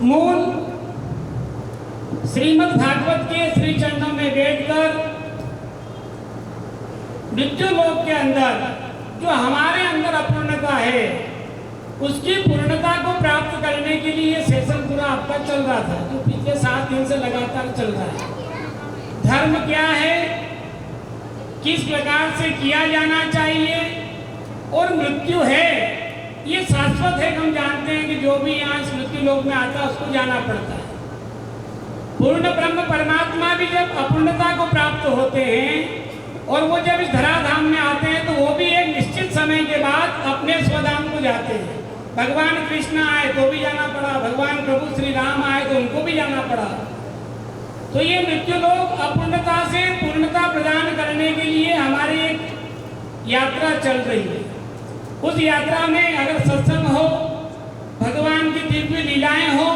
मूल श्रीमद् भागवत के श्री चरणों में बैठकर मृत्यु लोक के अंदर जो हमारे अंदर अपूर्णता है उसकी पूर्णता को प्राप्त करने के लिए ये सेशन पूरा आपका चल रहा था, जो पिछले 7 दिन से लगातार चल रहा है। धर्म क्या है, किस प्रकार से किया जाना चाहिए, और मृत्यु है ये शाश्वत है। हम जानते हैं कि जो भी यहाँ इस मृत्यु लोक में आता है उसको जाना पड़ता है। पूर्ण ब्रह्म परमात्मा भी जब अपूर्णता को प्राप्त होते हैं और वो जब इस धराधाम में आते हैं तो वो भी एक निश्चित समय के बाद अपने स्वधाम को जाते हैं। भगवान कृष्ण आए तो भी जाना पड़ा, भगवान प्रभु श्री राम आए तो उनको भी जाना पड़ा। तो ये मृत्यु लोक अपूर्णता से पूर्णता प्रदान करने के लिए हमारी एक यात्रा चल रही है। उस यात्रा में अगर सत्संग हो, भगवान की दिव्य लीलाएं हो,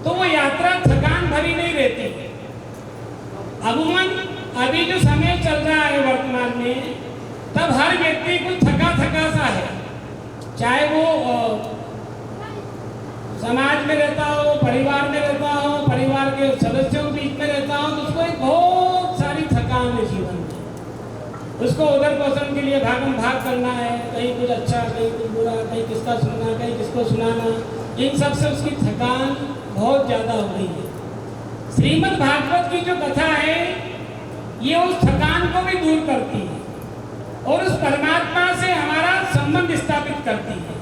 तो वो यात्रा थकान भरी नहीं रहती। अमूमन अभी जो समय चल रहा है वर्तमान में, तब हर व्यक्ति को थका थका सा है, चाहे वो समाज में रहता हो, परिवार में रहता हो, परिवार के सदस्यों के बीच में रहता हो, तो उसको एक बहुत सारी थकान है जीवन में। उसको उधर पोषण के लिए भागम भाग करना है, कहीं कुछ अच्छा, कहीं कुछ बुरा, कहीं किसका सुनना, कहीं किसको सुनाना, इन सब से उसकी थकान बहुत ज़्यादा हो रही है। श्रीमद् भागवत की जो कथा है ये उस थकान को भी दूर करती है और उस परमात्मा से हमारा संबंध स्थापित करती है।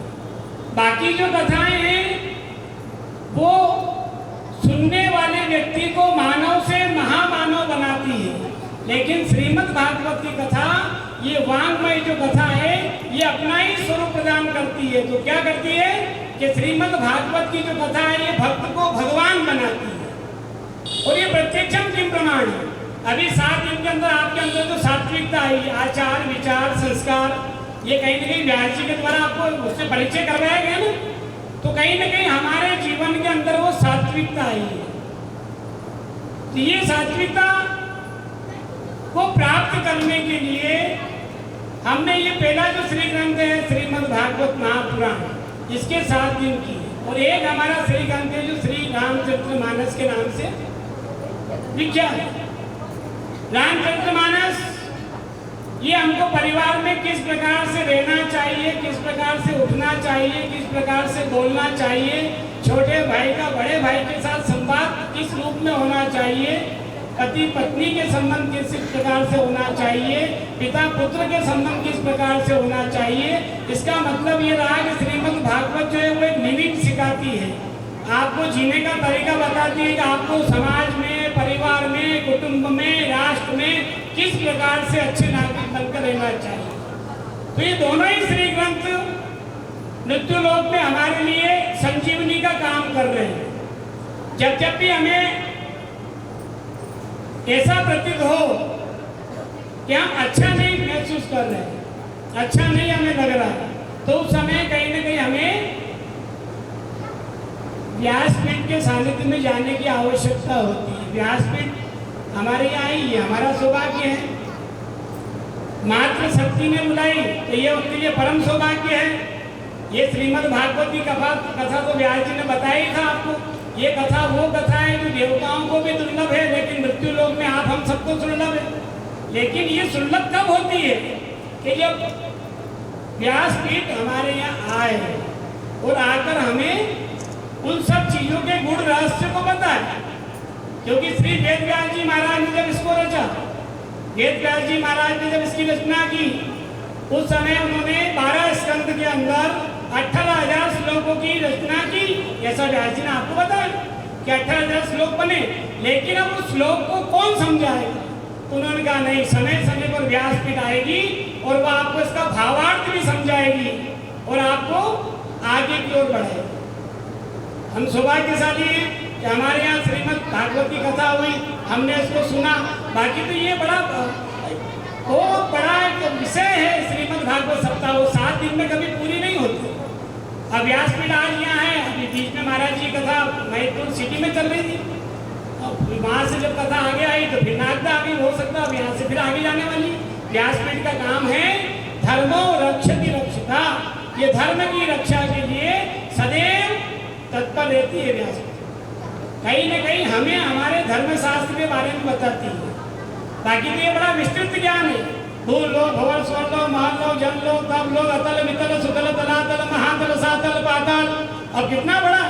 बाकी जो कथाएं हैं वो सुनने वाले व्यक्ति को मानव से महामानव बनाती है, लेकिन श्रीमद् भागवत की कथा, ये वांग्मय जो कथा है, ये अपना ही स्वरूप प्रदान करती है। तो क्या करती है कि श्रीमद् भागवत की जो कथा है ये भक्त को भगवान बनाती है। और ये प्रत्यक्षम किम प्रमाण है। अभी 7 दिन के अंदर आपके अंदर जो सात्विकता आई, आचार विचार संस्कार, ये कहीं ना कहीं व्यास जी के द्वारा आपको उससे परिचय करवाया गया ना, तो कहीं ना कहीं हमारे जीवन के अंदर वो सात्विकता आई है। तो ये सात्विकता को प्राप्त करने के लिए हमने ये पहला जो श्री ग्रंथ है श्रीमद् भागवत महापुराण, इसके 7 दिन की, और एक हमारा श्री ग्रंथ है जो श्री रामचरितमानस के नाम से विख्यात है। रामचरितमानस ये हमको परिवार में किस प्रकार से रहना चाहिए, किस प्रकार से उठना चाहिए, किस प्रकार से बोलना चाहिए, छोटे भाई का बड़े भाई के साथ संवाद किस रूप में होना चाहिए, पति पत्नी के संबंध किस प्रकार से होना चाहिए, पिता पुत्र के संबंध किस प्रकार से होना चाहिए। इसका मतलब ये रहा कि श्रीमद् भागवत जो है वो एक निमित्त सिखाती है, आपको जीने का तरीका बताती है कि आपको समाज में, परिवार में, कुटुंब में, राष्ट्र में किस प्रकार से अच्छे नागरिक बनकर रहना चाहिए। तो ये दोनों ही श्री ग्रंथ मृत्यु लोक में हमारे लिए संजीवनी का काम कर रहे हैं। जब भी हमें ऐसा प्रतीत हो कि हम अच्छा नहीं महसूस कर रहे हैं, अच्छा नहीं हमें लग रहा, तो उस समय कहीं ना कहीं हमें व्यासपीठ के सानिध्य में जाने की आवश्यकता होती है। व्यासपीठ हमारे यहाँ ही है, हमारा सौभाग्य है। मात्र शक्ति ने बुलाई तो ये उनके लिए परम सौभाग्य है। ये श्रीमद् भागवत की कथा तो व्यास जी ने बताया ही था आपको। ये कथा वो कथा है जो देवताओं को भी दुर्लभ है, लेकिन मृत्यु लोक में आप हम सबको दुर्लभ है। लेकिन ये सुलभ कब होती है कि जब व्यासपीठ हमारे यहाँ आए और आकर हमें उन सब चीजों के गुण रहस्य को बताए। क्योंकि श्री वेद व्यास जी महाराज ने जब इसको रचा, वेद व्यास जी महाराज ने जब इसकी रचना की, उस समय उन्होंने 12 स्कंद के अंदर 18,000 श्लोकों की रचना की। ऐसा व्यास जी ने आपको बताया कि 18,000 श्लोक बने, लेकिन अब उस श्लोक को कौन समझाएगा। तो उन्होंने कहा नहीं, समय समय पर व्यासपीठ आएगी और वह आपको इसका भावार्थ भी समझाएगी और आपको आगे की ओर बढ़ाएगी। हम सौभाग्यशाली हैं कि हमारे यहाँ श्रीमद् भागवत की कथा हुई, हमने इसको सुना। बाकी तो ये बहुत बड़ा एक विषय है श्रीमद् भागवत सप्ताह, वो 7 दिन में कभी पूरी नहीं होती। अब व्यासपीठ आज यहाँ है, अभी बीच में महाराज जी कथा महत्वपूर्ण सिटी में चल रही थी, वहाँ से जब कथा आगे आई तो फिर नागदा आगे, हो सकता अब यहाँ से फिर आगे जाने वाली। व्यासपीठ का काम है धर्मो रक्षति रक्षिता, ये धर्म की रक्षा के लिए सदैव तत्पर देती है व्यास, कहीं न कहीं हमें हमारे धर्मशास्त्र के बारे में बताती है। बाकी तो ये बड़ा विस्तृत ज्ञान है, भूल लो, भवर, स्वर लो, महल लो, जल लो, तब लो, अतल वितल सुतल तलातल महातल सातल पाताल। अब कितना बड़ा,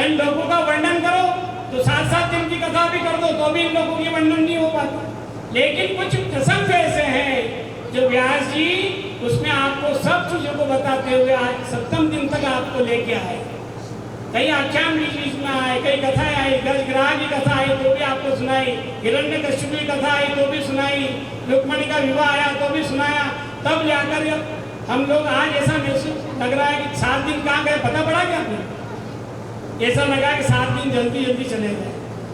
इन लोगों का वर्णन करो तो 7-7 दिन की कथा भी कर दो तो भी इन लोगों की वर्णन नहीं हो पाता। लेकिन कुछ प्रसंग ऐसे हैं जो व्यास जी उसमें आपको सब चीजों को बताते हुए आज 7वें दिन तक आपको लेके आए। कई आख्यान बीच बीच में आए, कई कथाएं आई, गजग्राह की कथा आई तो भी आपको सुनाई, हिरण्यकश्यप की कथा आई तो भी सुनाई, रुक्मणी का विवाह आया तो भी सुनाया। तब जाकर हम लोग आज ऐसा महसूस लग रहा है कि 7 दिन कहाँ गए पता पड़ा क्या आपको? ऐसा लगा कि 7 दिन जल्दी जल्दी चले गए,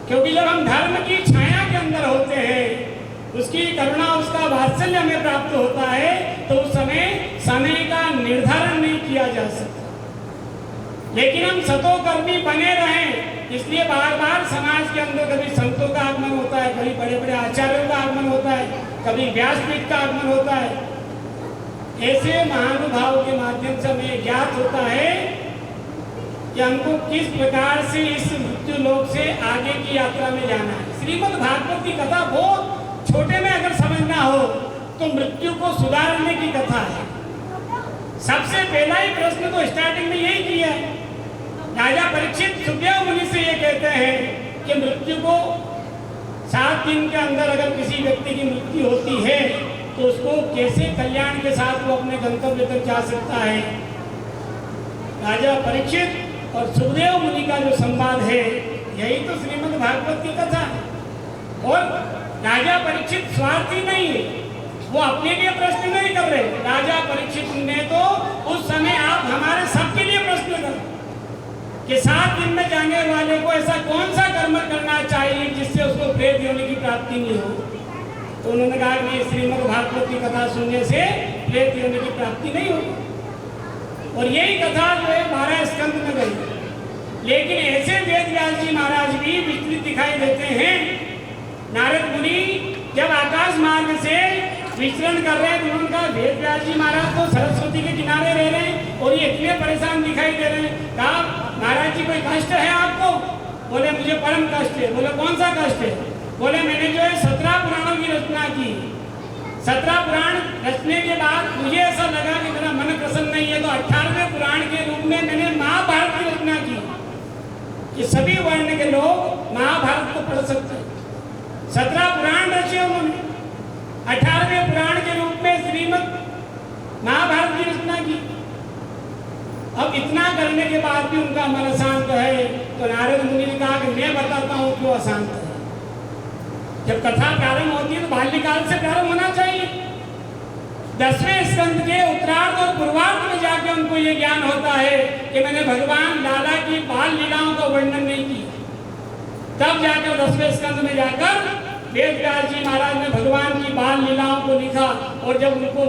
क्योंकि जब हम धर्म की छाया के अंदर होते हैं, उसकी करुणा, उसका वात्सल्य हमें प्राप्त होता है, तो उस समय का निर्धारण नहीं किया जा सकता। लेकिन हम सतोकर्मी बने रहें, इसलिए बार बार समाज के अंदर कभी संतों का आगमन होता है, कभी बड़े बड़े आचार्यों का आगमन होता है, कभी व्यासपीठ का आगमन होता है। ऐसे महानुभाव के माध्यम से हमें ज्ञात होता है कि हमको किस प्रकार से इस मृत्यु लोक से आगे की यात्रा में जाना है। श्रीमद् भागवत की कथा बहुत छोटे में अगर समझना हो तो मृत्यु को सुधारने की कथा है। सबसे पहला ही प्रश्न तो स्टार्टिंग में यही किया है। राजा परीक्षित सुखदेव मुनि से ये कहते हैं कि मृत्यु को 7 दिन के अंदर अगर किसी व्यक्ति की मृत्यु होती है तो उसको कैसे कल्याण के साथ वो अपने गंतव्य तक जा सकता है। राजा परीक्षित और सुखदेव मुनि का जो संवाद है यही तो श्रीमद् भागवत की कथा है। और राजा परीक्षित स्वार्थी नहीं है, वो अपने लिए प्रश्न नहीं कर रहे। राजा परीक्षित ने तो उस समय आप हमारे सबके लिए प्रश्न कर कि 7 दिन में जाने वाले को ऐसा कौन सा कर्म करना चाहिए जिससे उसको प्रेत योनि की प्राप्ति नहीं हो। तो उन्होंने कहा कि श्रीमद् भागवत की कथा सुनने से प्रेत योनि की प्राप्ति नहीं होगी। और यही कथा जो है 12 स्कंद में गई। लेकिन ऐसे वेद व्यास जी महाराज भी विस्तृत दिखाई देते हैं। नारद मुनि जब आकाश मार्ग से विचरण कर रहे हैं तो उनका वेद व्यास जी महाराज तो सरस्वती के किनारे रह रहे हैं और ये इतने परेशान दिखाई दे रहे हैं। कहा महाराज जी कोई कष्ट है आपको? बोले मुझे परम कष्ट है। बोले कौन सा कष्ट है? बोले मैंने जो है 17 पुराणों की रचना की। 17 पुराण रचने के बाद मुझे ऐसा लगा कि मेरा मन प्रसन्न नहीं है, तो 18वें पुराण के रूप में मैंने महाभारत की रचना की कि सभी वर्ण के लोग महाभारत को पढ़ सकते हैं। 17 पुराण रचे उन्होंने, 18वें पुराण के रूप में श्रीमद् महाभारत की रचना की। अब इतना करने के बाद भी उनका मन अशांत है, तो नारद मुनि ने कहा कि मैं बताता हूँ क्यों अशांत है। जब कथा प्रारंभ होती है तो बाल्यकाल से प्रारंभ होना चाहिए। 10वें स्कंद के उत्तरार्ध और पूर्वार्ध में जाके उनको ये ज्ञान होता है कि मैंने भगवान लाला की बाल लीलाओं का वर्णन नहीं किया। तब जाकर 10वें स्कंद में जाकर वेद व्यास जी महाराज ने भगवान की बाल लीलाओं को लिखा। और जब उनको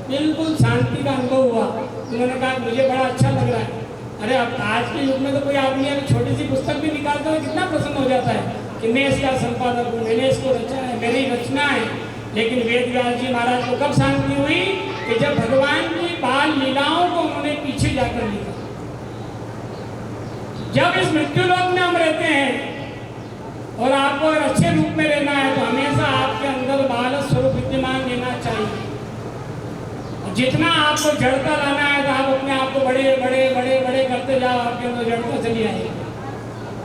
बिल्कुल शांति का अनुभव हुआ, उन्होंने कहा मुझे बड़ा अच्छा लग रहा है। अरे अब आज के युग में तो कोई आदमी अगर छोटी सी पुस्तक भी निकालता है कितना प्रसन्न हो जाता है कि मैं इसका संपादक हूँ, मैंने इसको रचा है, मेरी रचना है। लेकिन वेद व्यास जी महाराज को कब शांति हुई कि जब भगवान की बाल लीलाओं को उन्होंने पीछे जाकर लिखा। जब इस मृत्यु लोक में हम रहते हैं और आपको अगर अच्छे रूप में रहना है तो हमेशा आपके अंदर बाल स्वरूप विद्यमान रहना चाहिए। जितना आपको जड़ता लाना है तो आप अपने आप को बड़े बड़े बड़े बड़े करते जाओ, आपके अंदर जड़ता चली आएगी।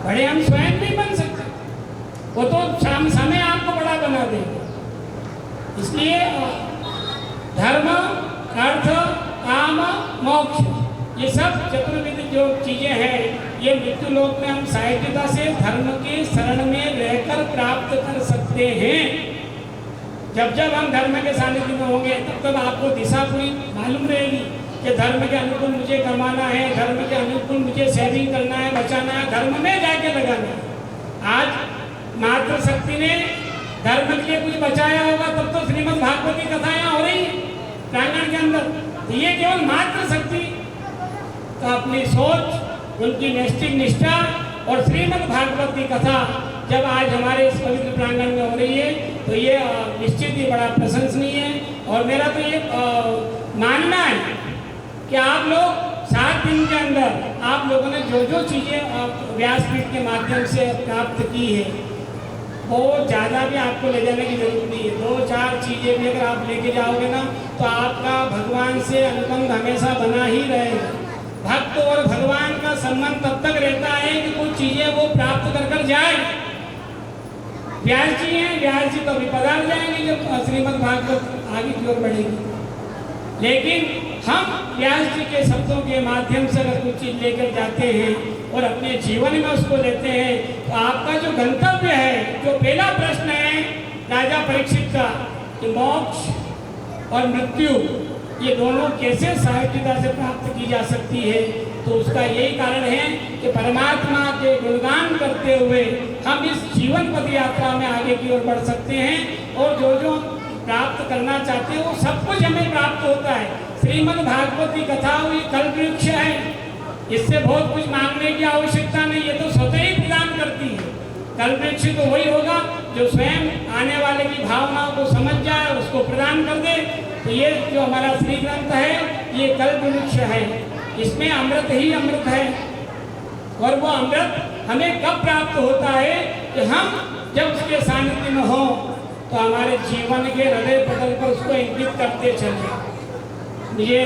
बड़े हम स्वयं नहीं बन सकते, वो तो समय आपको बड़ा बना देगा। इसलिए धर्म, अर्थ, काम, मोक्ष, ये सब चतुर्विध जो चीजें हैं ये मृत्यु लोक में हम साहित्यता से धर्म के शरण में रहकर प्राप्त कर सकते हैं। जब जब हम धर्म के सानिध्य में होंगे तब तब आपको दिशा पूरी मालूम रहेगी कि धर्म के अनुकूल मुझे कमाना है, धर्म के अनुकूल मुझे सेविंग करना है, बचाना है, धर्म में जाके लगाना है। आज मातृशक्ति ने धर्म के लिए कुछ बचाया होगा तब तो श्रीमद् भागवत की कथाएं हो रही प्रांगण के अंदर। ये केवल मातृशक्ति का अपनी सोच, उनकी नैष्ठिक निष्ठा और श्रीमद् भागवत की कथा जब आज हमारे इस पवित्र प्रांगण में हो रही है तो ये निश्चित ही बड़ा प्रशंसनीय है। और मेरा तो ये मानना है कि आप लोग 7 दिन के अंदर आप लोगों ने जो जो चीज़ें व्यासपीठ के माध्यम से प्राप्त की है, बहुत ज़्यादा भी आपको ले जाने की जरूरत नहीं है। 2-4 चीज़ें भी अगर आप लेके जाओगे ना, तो आपका भगवान से अनुबंध हमेशा बना ही रहेगा। भक्त और भगवान का संबंध तब तक रहता है कि कुछ चीज़ें वो प्राप्त कर कर जाए। व्यास जी हैं, व्यास जी तो अभी पधार जाएंगे जब श्रीमद् भागवत आगे की ओर बढ़ेगी, लेकिन हम व्यास जी के शब्दों के माध्यम से अगर कुछ चीज़ लेकर जाते हैं और अपने जीवन में उसको लेते हैं, तो आपका जो गंतव्य है, जो पहला प्रश्न है राजा परीक्षित का कि मोक्ष और मृत्यु ये दोनों कैसे सहजता से प्राप्त की जा सकती है, तो उसका यही कारण है कि परमात्मा के गुणगान करते हुए हम इस जीवन पथ यात्रा में आगे की ओर बढ़ सकते हैं और जो जो प्राप्त करना चाहते हैं वो सब कुछ हमें प्राप्त होता है। श्रीमद् भागवत की कथा हुई कल्प वृक्ष है, इससे बहुत कुछ मांगने की आवश्यकता नहीं, ये तो स्वतः ही प्रदान करती है। कल्प वृक्ष तो वही होगा जो स्वयं आने वाले की भावनाओं को समझ जाए, उसको प्रदान कर दे। तो ये जो हमारा श्री ग्रंथ है ये कल्प वृक्ष है, इसमें अमृत ही अमृत है। और वो अमृत हमें कब प्राप्त होता है कि हम जब उसके सानिध्य में हो, तो हमारे जीवन के हृदय पटल पर उसको इंगित करते चले। मुझे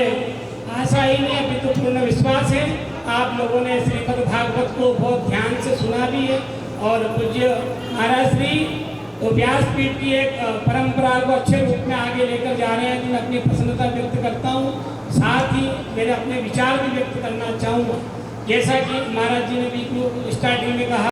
आशा ही नहीं, अभी तो पूर्ण विश्वास है आप लोगों ने श्रीमद् भागवत को बहुत ध्यान से सुना भी है। और पूज्य महाराज श्री तो व्यासपीठ की एक परंपरा को अच्छे रूप में आगे लेकर जा रहे हैं, तो मैं अपनी प्रसन्नता व्यक्त करता हूँ। साथ ही मेरे अपने विचार भी व्यक्त करना चाहूँगा। जैसा कि महाराज जी ने भी स्टार्टिंग में कहा,